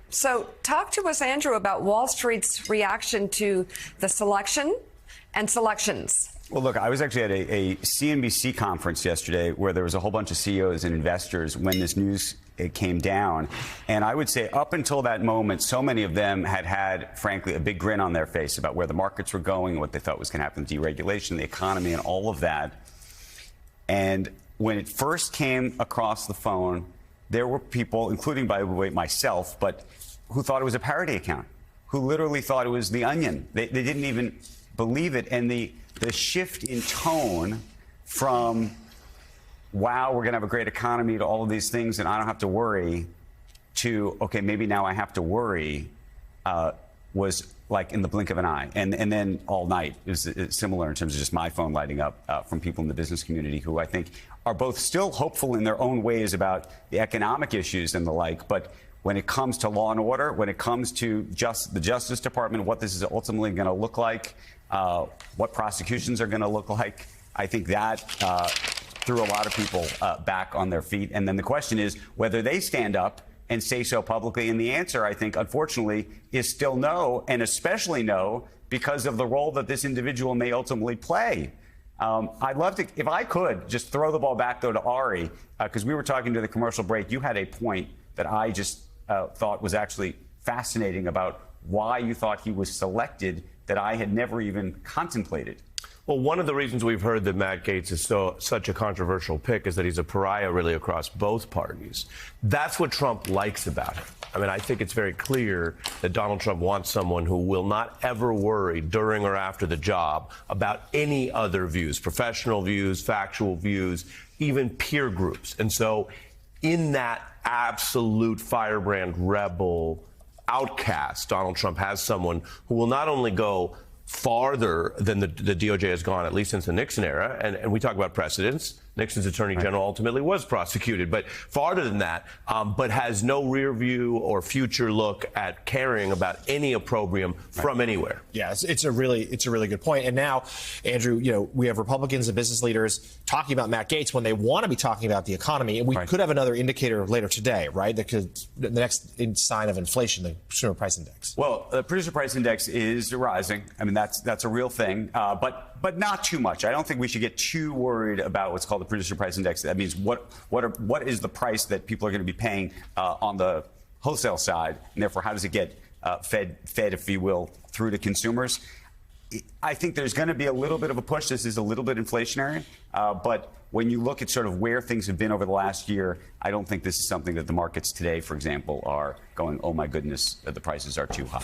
So talk to us, Andrew, about Wall Street's reaction to the selection and selections. Well, look, I was actually at a CNBC conference yesterday where there was a whole bunch of CEOs and investors when this news came down. And I would say up until that moment, so many of them had, frankly, a big grin on their face about where the markets were going, what they thought was going to happen with deregulation, the economy, and all of that. And when it first came across the phone, there were people, including, by the way, myself, but who thought it was a parody account, who literally thought it was The Onion. They didn't even believe it. And the shift in tone from, wow, we're going to have a great economy, to all of these things and I don't have to worry, to, okay, maybe now I have to worry, was like in the blink of an eye. And then all night is similar in terms of just my phone lighting up from people in the business community who I think are both still hopeful in their own ways about the economic issues and the like. But when it comes to law and order, when it comes to the Justice Department, what this is ultimately going to look like, what prosecutions are going to look like, I think that threw a lot of people back on their feet. And then the question is whether they stand up and say so publicly. And the answer, I think, unfortunately, is still no, and especially no because of the role that this individual may ultimately play. I'd love to, if I could, just throw the ball back, though, to Ari, because we were talking to the commercial break. You had a point that I just thought was actually fascinating about why you thought he was selected that I had never even contemplated. Well, one of the reasons we've heard that Matt Gaetz is such a controversial pick is that he's a pariah really across both parties. That's what Trump likes about him. I mean, I think it's very clear that Donald Trump wants someone who will not ever worry during or after the job about any other views, professional views, factual views, even peer groups. And so in that absolute firebrand rebel outcast, Donald Trump has someone who will not only go farther than the DOJ has gone, at least since the Nixon era. And we talk about precedents. Nixon's attorney general ultimately was prosecuted, but farther than that, but has no rear view or future look at caring about any opprobrium from anywhere. Yeah, it's a really good point. And now, Andrew, we have Republicans and business leaders talking about Matt Gaetz when they want to be talking about the economy. And we could have another indicator later today, right? That could the next sign of inflation, the consumer price index. Well, the producer price index is rising. I mean, that's a real thing, but not too much. I don't think we should get too worried about what's called the producer price index. That means what is the price that people are going to be paying on the wholesale side, and therefore how does it get fed, if you will, through to consumers? I think there's going to be a little bit of a push. This is a little bit inflationary, but when you look at sort of where things have been over the last year, I don't think this is something that the markets today, for example, are going, oh my goodness, the prices are too high.